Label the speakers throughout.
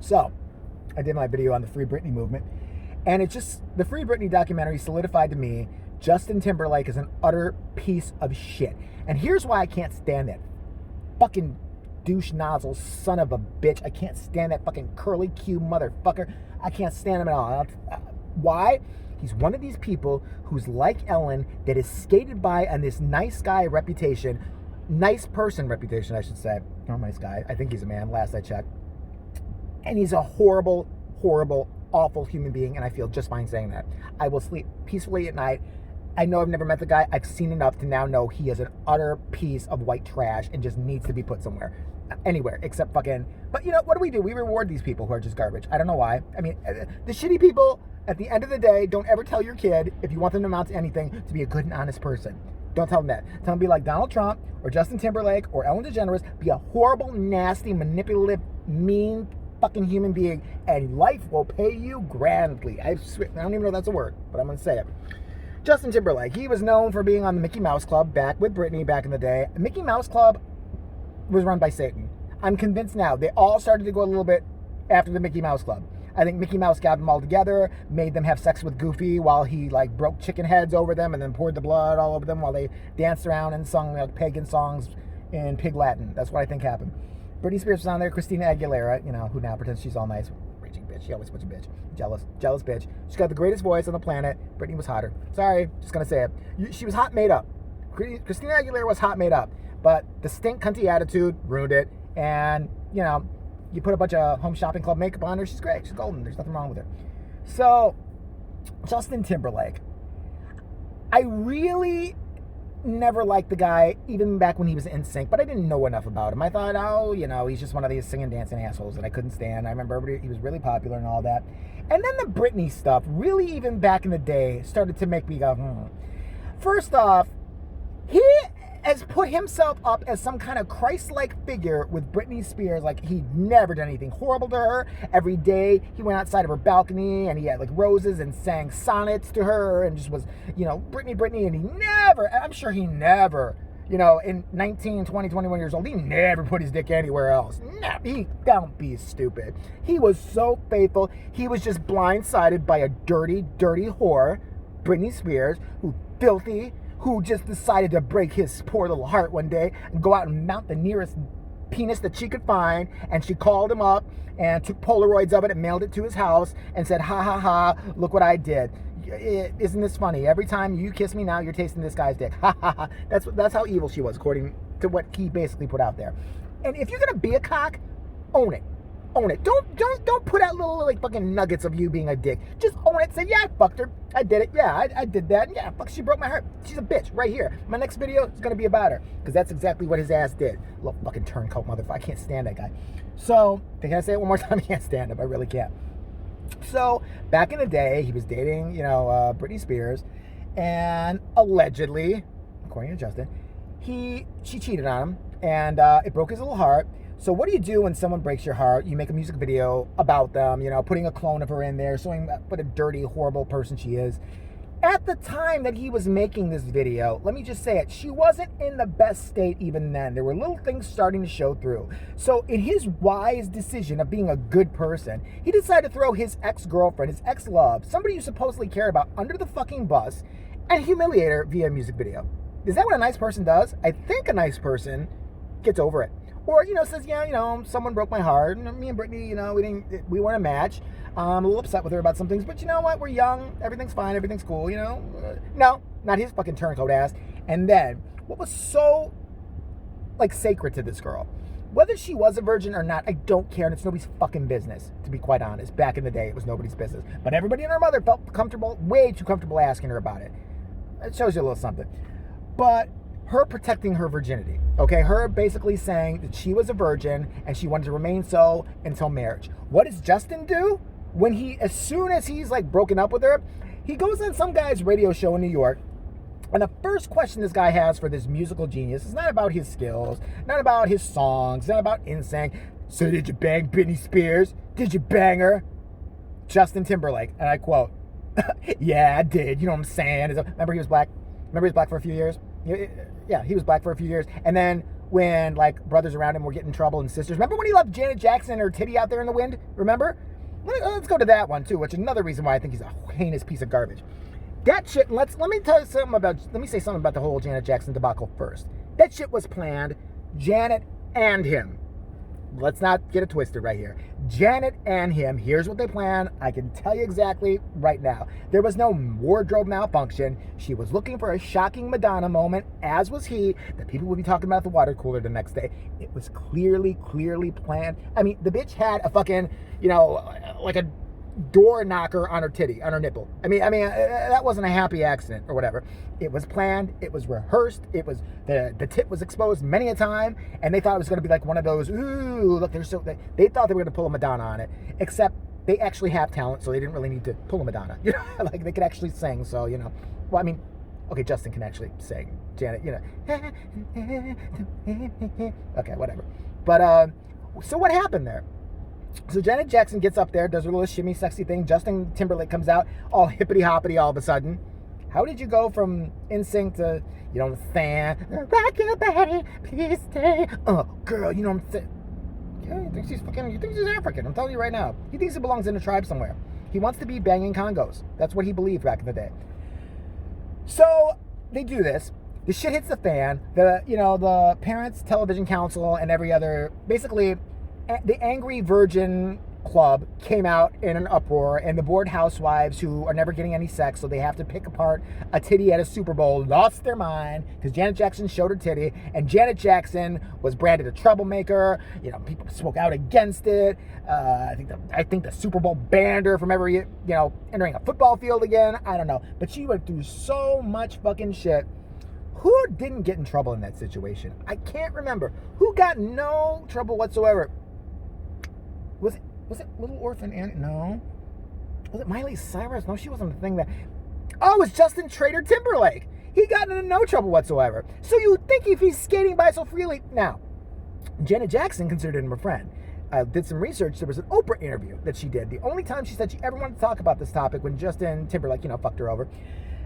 Speaker 1: So, I did my video on the Free Britney movement, and the Free Britney documentary solidified to me Justin Timberlake is an utter piece of shit. And here's why I can't stand that fucking douche nozzle son of a bitch. I can't stand that fucking curly Q motherfucker. I can't stand him at all. Why? He's one of these people who's like Ellen, that is skated by on this nice guy reputation, nice person reputation, I should say. Not nice guy. I think he's a man, last I checked. And he's a horrible, horrible, awful human being, and I feel just fine saying that. I will sleep peacefully at night. I know I've never met the guy. I've seen enough to now know he is an utter piece of white trash and just needs to be put somewhere. Anywhere except fucking... But you know, what do? We reward these people who are just garbage. I don't know why. I mean, the shitty people, at the end of the day, don't ever tell your kid, if you want them to amount to anything, to be a good and honest person. Don't tell them that. Tell them to be like Donald Trump or Justin Timberlake or Ellen DeGeneres. Be a horrible, nasty, manipulative, mean fucking human being, and life will pay you grandly. I don't even know if that's a word, but I'm going to say it. Justin Timberlake, he was known for being on the Mickey Mouse Club back with Britney back in the day. The Mickey Mouse Club was run by Satan. I'm convinced now. They all started to go a little bit after the Mickey Mouse Club. I think Mickey Mouse got them all together, made them have sex with Goofy while he like broke chicken heads over them and then poured the blood all over them while they danced around and sung like pagan songs in pig Latin. That's what I think happened. Britney Spears was on there. Christina Aguilera, you know, who now pretends she's all nice. Raging bitch. She always was a bitch. Jealous bitch. She's got the greatest voice on the planet. Britney was hotter. Sorry, just gonna say it. She was hot made up. Christina Aguilera was hot made up. But the stink cunty attitude ruined it. And, you know, you put a bunch of Home Shopping Club makeup on her, she's great. She's golden. There's nothing wrong with her. So, Justin Timberlake. I really never liked the guy, even back when he was in NSYNC, but I didn't know enough about him. I thought, oh, you know, he's just one of these singing, dancing assholes that I couldn't stand. I remember he was really popular and all that. And then the Britney stuff, really even back in the day, started to make me go, First off, he has put himself up as some kind of Christ-like figure with Britney Spears, like he'd never done anything horrible to her. Every day he went outside of her balcony and he had like roses and sang sonnets to her and just was, you know, Britney, and I'm sure he never, you know, in 19, 20, 21 years old, he never put his dick anywhere else. Don't be stupid. He was so faithful. He was just blindsided by a dirty, dirty whore, Britney Spears, who just decided to break his poor little heart one day and go out and mount the nearest penis that she could find, and she called him up and took Polaroids of it and mailed it to his house and said, ha ha ha, look what I did. Isn't this funny? Every time you kiss me now, you're tasting this guy's dick. Ha ha ha. That's how evil she was, according to what he basically put out there. And if you're gonna be a cock, own it. Own it. Don't put out little like fucking nuggets of you being a dick. Just own it. Say, yeah, I fucked her. I did it. Yeah, I did that. Yeah, fuck, she broke my heart. She's a bitch right here. My next video is gonna be about her, because that's exactly what his ass did. Little fucking turncoat motherfucker. I can't stand that guy. So, can I say it one more time? I can't stand him. I really can't. So, back in the day, he was dating, you know, Britney Spears, and allegedly, according to Justin, she cheated on him, and it broke his little heart. So what do you do when someone breaks your heart? You make a music video about them, you know, putting a clone of her in there, showing what a dirty, horrible person she is. At the time that he was making this video, let me just say it, she wasn't in the best state even then. There were little things starting to show through. So in his wise decision of being a good person, he decided to throw his ex-girlfriend, his ex-love, somebody you supposedly care about, under the fucking bus and humiliate her via a music video. Is that what a nice person does? I think a nice person gets over it. Or, you know, says, yeah, you know, someone broke my heart, and me and Britney, you know, we weren't a match. I'm a little upset with her about some things, but you know what? We're young. Everything's fine. Everything's cool, you know? No, not his fucking turncoat ass. And then, what was so, like, sacred to this girl? Whether she was a virgin or not, I don't care, and it's nobody's fucking business, to be quite honest. Back in the day, it was nobody's business. But everybody and her mother felt comfortable, way too comfortable asking her about it. It shows you a little something. But her protecting her virginity, okay? Her basically saying that she was a virgin and she wanted to remain so until marriage. What does Justin do? As soon as he's like broken up with her, he goes on some guy's radio show in New York, and the first question this guy has for this musical genius is not about his skills, not about his songs, not about NSYNC. So did you bang Britney Spears? Did you bang her? Justin Timberlake, and I quote, yeah, I did. You know what I'm saying? Remember he was black? Remember he was black for a few years? Yeah, he was black for a few years. And then when like brothers around him were getting in trouble and sisters. Remember when he left Janet Jackson and her titty out there in the wind? Remember? Let's go to that one too, which is another reason why I think he's a heinous piece of garbage. That shit. Let me say something about the whole Janet Jackson debacle first. That shit was planned. Janet and him. Let's not get it twisted right here. Janet and him, here's what they planned. I can tell you exactly right now. There was no wardrobe malfunction. She was looking for a shocking Madonna moment, as was he, that people would be talking about the water cooler the next day. It was clearly planned. I mean, the bitch had a fucking, like a door knocker on her titty, on her nipple. I mean, that wasn't a happy accident or whatever. It was planned. It was rehearsed. It was the tit was exposed many a time, and they thought it was going to be like one of those. Ooh, look, they thought they were going to pull a Madonna on it. Except they actually have talent, so they didn't really need to pull a Madonna. Like they could actually sing. So well, I mean, okay, Justin can actually sing. Janet, okay, whatever. But so what happened there? So Janet Jackson gets up there, does her little shimmy sexy thing. Justin Timberlake comes out all hippity hoppity all of a sudden. How did you go from NSYNC to, you know what I'm saying? Rock your body, please stay. Oh, girl, you know what I'm saying? Yeah, you think she's African. I'm telling you right now. He thinks he belongs in a tribe somewhere. He wants to be banging Congos. That's what he believed back in the day. So they do this. The shit hits the fan. The Parents Television Council and every other, basically, the Angry Virgin Club came out in an uproar, and the bored housewives who are never getting any sex, so they have to pick apart a titty at a Super Bowl, lost their mind because Janet Jackson showed her titty, and Janet Jackson was branded a troublemaker. People spoke out against it. I think the Super Bowl banned her from ever entering a football field again. I don't know, but she went through so much fucking shit. Who didn't get in trouble in that situation? I can't remember. Who got no trouble whatsoever? Was it Little Orphan Annie? No. Was it Miley Cyrus? No, she wasn't the thing that... Oh, it was Justin Timberlake. He got into no trouble whatsoever. So you would think if he's skating by so freely... Now, Janet Jackson considered him a friend. I did some research. There was an Oprah interview that she did. The only time she said she ever wanted to talk about this topic when Justin Timberlake, fucked her over.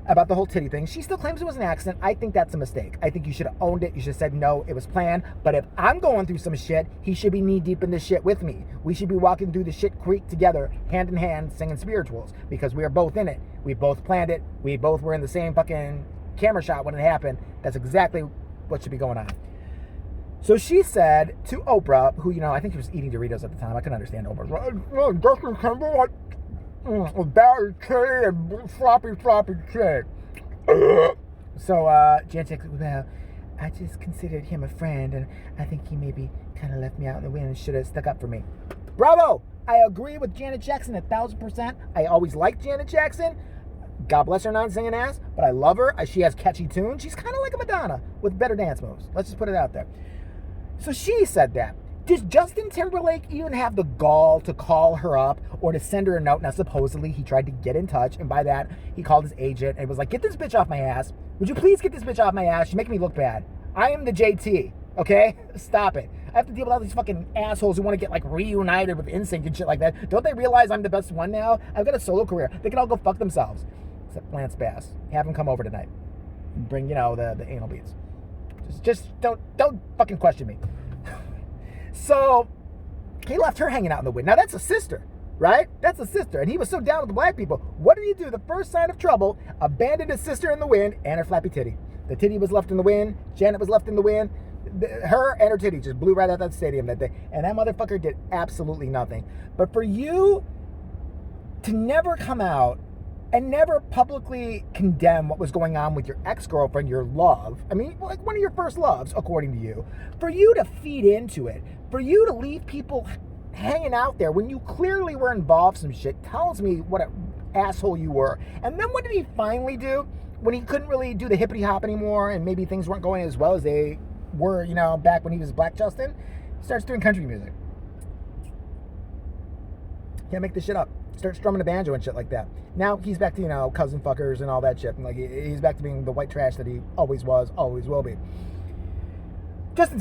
Speaker 1: About the whole titty thing. She still claims it was an accident. I think that's a mistake. I think you should have owned it. You should have said, no, it was planned. But if I'm going through some shit, he should be knee deep in this shit with me. We should be walking through the shit creek together, hand in hand, singing spirituals, because we are both in it. We both planned it. We both were in the same fucking camera shot when it happened. That's exactly what should be going on. So she said to Oprah, who, I think she was eating Doritos at the time. I couldn't understand Oprah. Justin Timberlake, bad titty and floppy shit. So Janet Jackson, well, I just considered him a friend, and I think he maybe kind of left me out in the wind and should have stuck up for me. Bravo! I agree with Janet Jackson 1,000%. I always liked Janet Jackson. God bless her non-singing ass, but I love her. She has catchy tunes. She's kind of like a Madonna with better dance moves. Let's just put it out there. So she said that. Does Justin Timberlake even have the gall to call her up or to send her a note? Now, supposedly, he tried to get in touch, and by that, he called his agent and was like, get this bitch off my ass. Would you please get this bitch off my ass? She's making me look bad. I am the JT, okay? Stop it. I have to deal with all these fucking assholes who want to get, reunited with NSYNC and shit like that. Don't they realize I'm the best one now? I've got a solo career. They can all go fuck themselves. Except Lance Bass. Have him come over tonight. And bring, the anal beads. Just don't fucking question me. So, he left her hanging out in the wind. Now, that's a sister, right? That's a sister. And he was so down with the black people. What did he do? The first sign of trouble, abandoned his sister in the wind and her flappy titty. The titty was left in the wind. Janet was left in the wind. Her and her titty just blew right out that stadium that day. And that motherfucker did absolutely nothing. But for you to never come out and never publicly condemn what was going on with your ex-girlfriend, your love, one of your first loves, according to you, for you to feed into it, for you to leave people hanging out there when you clearly were involved in some shit, tells me what an asshole you were. And then what did he finally do? When he couldn't really do the hippity hop anymore and maybe things weren't going as well as they were, back when he was Black Justin, he starts doing country music. Can't make this shit up. Starts strumming a banjo and shit like that. Now he's back to, cousin fuckers and all that shit. And he's back to being the white trash that he always was, always will be. Justin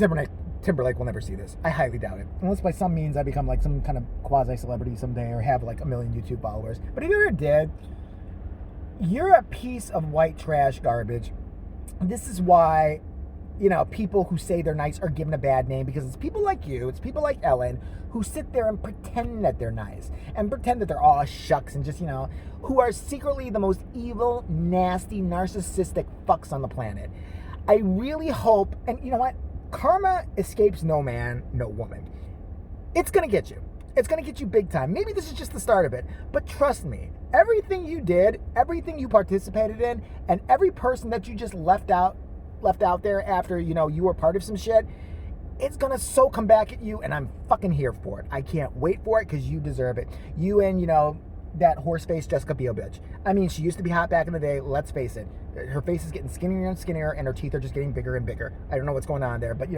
Speaker 1: Timberlake will never see this. I highly doubt it. Unless by some means I become some kind of quasi-celebrity someday or have 1 million YouTube followers. But if you ever did, you're a piece of white trash garbage. This is why people who say they're nice are given a bad name, because it's people like you, it's people like Ellen, who sit there and pretend that they're nice and pretend that they're all shucks and just, who are secretly the most evil, nasty, narcissistic fucks on the planet. I really hope, and you know what? Karma escapes no man, no woman. It's going to get you. It's going to get you big time. Maybe this is just the start of it, but trust me, everything you did, everything you participated in, and every person that you just left out there after, you were part of some shit, it's going to so come back at you, and I'm fucking here for it. I can't wait for it, because you deserve it. You and, that horse-faced Jessica Biel bitch. I mean, she used to be hot back in the day, let's face it. Her face is getting skinnier and skinnier, and her teeth are just getting bigger and bigger. I don't know what's going on there, but,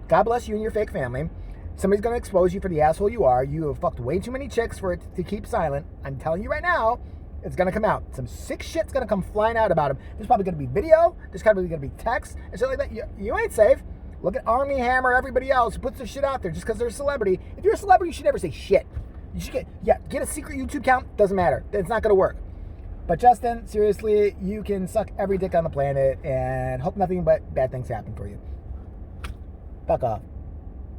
Speaker 1: God bless you and your fake family. Somebody's going to expose you for the asshole you are. You have fucked way too many chicks for it to keep silent. I'm telling you right now, it's going to come out. Some sick shit's going to come flying out about him. There's probably going to be video. There's probably going to be text and shit like that. You ain't safe. Look at Army Hammer, everybody else who puts their shit out there just because they're a celebrity. If you're a celebrity, you should never say shit. You should get a secret YouTube account. Doesn't matter. It's not going to work. But Justin, seriously, you can suck every dick on the planet and hope nothing but bad things happen for you. Fuck off.